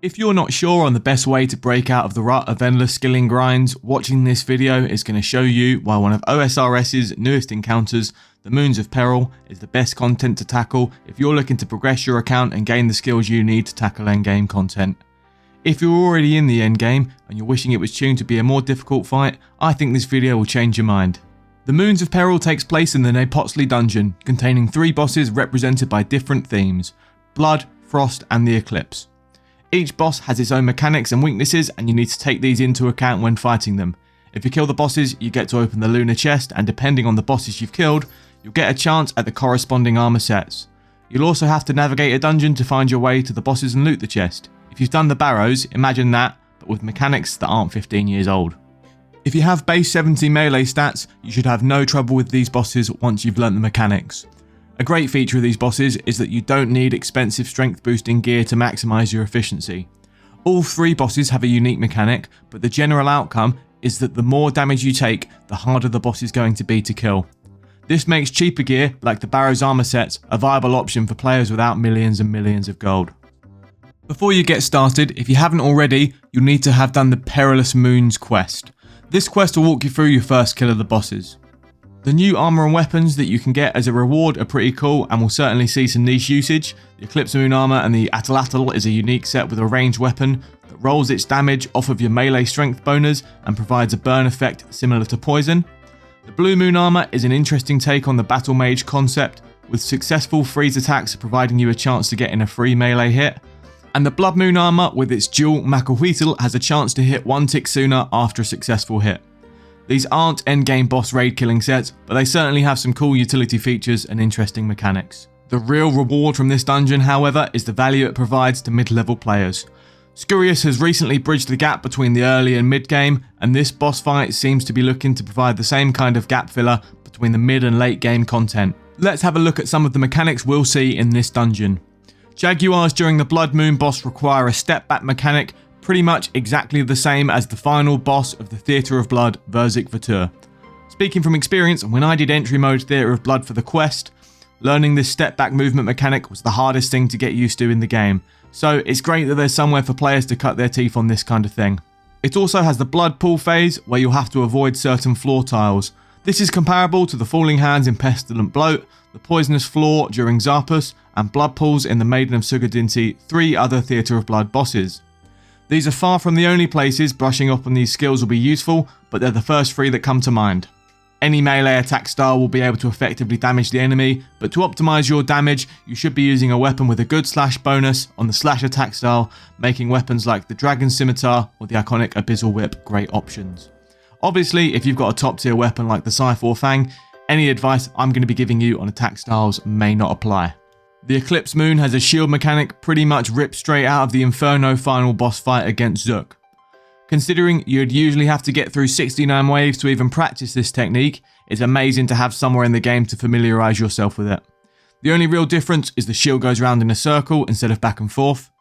If you're not sure on the best way to break out of the rut of endless skilling grinds, watching this video is going to show you why one of OSRS's newest encounters, the Moons of Peril, is the best content to tackle if you're looking to progress your account and gain the skills you need to tackle endgame content. If you're already in the endgame and you're wishing it was tuned to be a more difficult fight, I think this video will change your mind. The Moons of Peril takes place in the Naepotzli dungeon, containing 3 bosses represented by different themes: Blood, Frost and the Eclipse. Each boss has its own mechanics and weaknesses, and you need to take these into account when fighting them. If you kill the bosses, you get to open the Lunar chest, and depending on the bosses you've killed, you'll get a chance at the corresponding armor sets. You'll also have to navigate a dungeon to find your way to the bosses and loot the chest. If you've done the Barrows, imagine that, but with mechanics that aren't 15 years old. If you have base 70 melee stats, you should have no trouble with these bosses once you've learnt the mechanics. A great feature of these bosses is that you don't need expensive strength boosting gear to maximise your efficiency. All 3 bosses have a unique mechanic, but the general outcome is that the more damage you take, the harder the boss is going to be to kill. This makes cheaper gear, like the Barrows armor sets, a viable option for players without millions and millions of gold. Before you get started, if you haven't already, you'll need to have done the Perilous Moons quest. This quest will walk you through your first kill of the bosses. The new armor and weapons that you can get as a reward are pretty cool and will certainly see some niche usage. The Eclipse Moon armor and the Atlatl is a unique set with a ranged weapon that rolls its damage off of your melee strength bonus and provides a burn effect similar to poison. The Blue Moon armor is an interesting take on the battle mage concept, with successful freeze attacks providing you a chance to get in a free melee hit. And the Blood Moon armor with its dual Naepotzli has a chance to hit 1 tick sooner after a successful hit. These aren't endgame boss raid killing sets, but they certainly have some cool utility features and interesting mechanics. The real reward from this dungeon, however, is the value it provides to mid-level players. Scurious has recently bridged the gap between the early and mid-game, and this boss fight seems to be looking to provide the same kind of gap filler between the mid and late game content. Let's have a look at some of the mechanics we'll see in this dungeon. Jaguars during the Blood Moon boss require a step back mechanic, pretty much exactly the same as the final boss of the Theatre of Blood, Verzik Vatur. Speaking from experience, when I did entry mode Theatre of Blood for the quest, learning this step back movement mechanic was the hardest thing to get used to in the game, so it's great that there's somewhere for players to cut their teeth on this kind of thing. It also has the blood pool phase, where you'll have to avoid certain floor tiles. This is comparable to the Falling Hands in Pestilent Bloat, the Poisonous Floor during Zarpus, and blood pools in the Maiden of Sugardinti, 3 other Theatre of Blood bosses. These are far from the only places brushing up on these skills will be useful, but they're the first 3 that come to mind. Any melee attack style will be able to effectively damage the enemy, but to optimise your damage, you should be using a weapon with a good slash bonus on the slash attack style, making weapons like the Dragon Scimitar or the iconic Abyssal Whip great options. Obviously, if you've got a top tier weapon like the Scythe or Fang, any advice I'm going to be giving you on attack styles may not apply. The Eclipse Moon has a shield mechanic pretty much ripped straight out of the Inferno final boss fight against Zook. Considering you'd usually have to get through 69 waves to even practice this technique, it's amazing to have somewhere in the game to familiarise yourself with it. The only real difference is the shield goes round in a circle instead of back and forth.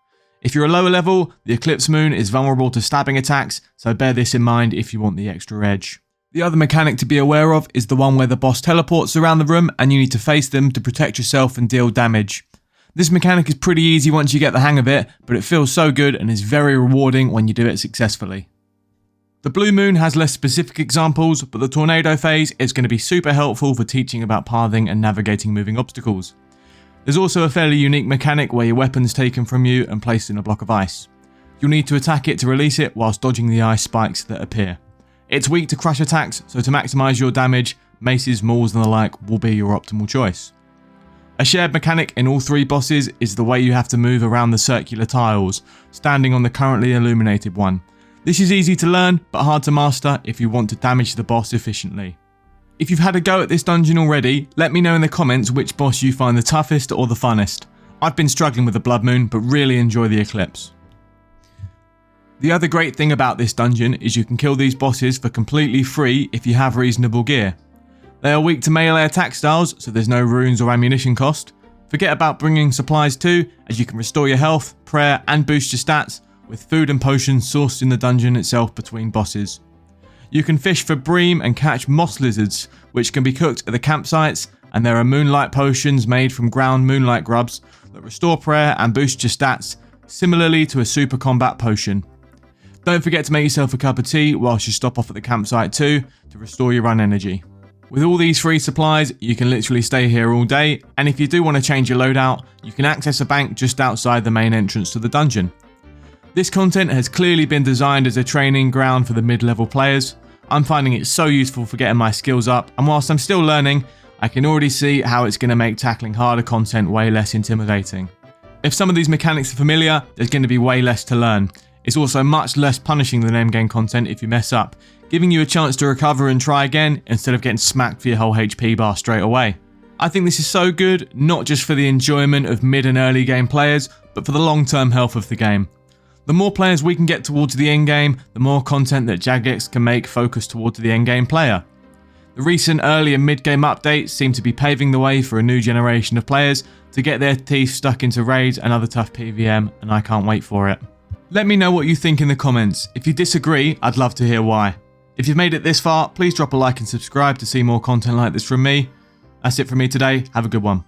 If you're a lower level, the Eclipse Moon is vulnerable to stabbing attacks, so bear this in mind if you want the extra edge. The other mechanic to be aware of is the one where the boss teleports around the room and you need to face them to protect yourself and deal damage. This mechanic is pretty easy once you get the hang of it, but it feels so good and is very rewarding when you do it successfully. The Blue Moon has less specific examples, but the Tornado phase is going to be super helpful for teaching about pathing and navigating moving obstacles. There's also a fairly unique mechanic where your weapon's taken from you and placed in a block of ice. You'll need to attack it to release it whilst dodging the ice spikes that appear. It's weak to crush attacks, so to maximise your damage, maces, mauls and the like will be your optimal choice. A shared mechanic in all 3 bosses is the way you have to move around the circular tiles, standing on the currently illuminated one. This is easy to learn, but hard to master if you want to damage the boss efficiently. If you've had a go at this dungeon already, let me know in the comments which boss you find the toughest or the funnest. I've been struggling with the Blood Moon, but really enjoy the Eclipse. The other great thing about this dungeon is you can kill these bosses for completely free if you have reasonable gear. They are weak to melee attack styles, so there's no runes or ammunition cost. Forget about bringing supplies too, as you can restore your health, prayer and boost your stats, with food and potions sourced in the dungeon itself between bosses. You can fish for bream and catch moss lizards, which can be cooked at the campsites, and there are moonlight potions made from ground moonlight grubs that restore prayer and boost your stats, similarly to a super combat potion. Don't forget to make yourself a cup of tea whilst you stop off at the campsite too to restore your run energy. With all these free supplies, you can literally stay here all day, and if you do want to change your loadout, you can access a bank just outside the main entrance to the dungeon. This content has clearly been designed as a training ground for the mid-level players. I'm finding it so useful for getting my skills up, and whilst I'm still learning, I can already see how it's going to make tackling harder content way less intimidating. If some of these mechanics are familiar, there's going to be way less to learn. It's also much less punishing than endgame content if you mess up, giving you a chance to recover and try again instead of getting smacked for your whole HP bar straight away. I think this is so good, not just for the enjoyment of mid and early game players, but for the long-term health of the game. The more players we can get towards the end game, the more content that Jagex can make focused towards the end game player. The recent early and mid game updates seem to be paving the way for a new generation of players to get their teeth stuck into raids and other tough PVM, and I can't wait for it. Let me know what you think in the comments. If you disagree, I'd love to hear why. If you've made it this far, please drop a like and subscribe to see more content like this from me. That's it from me today. Have a good one.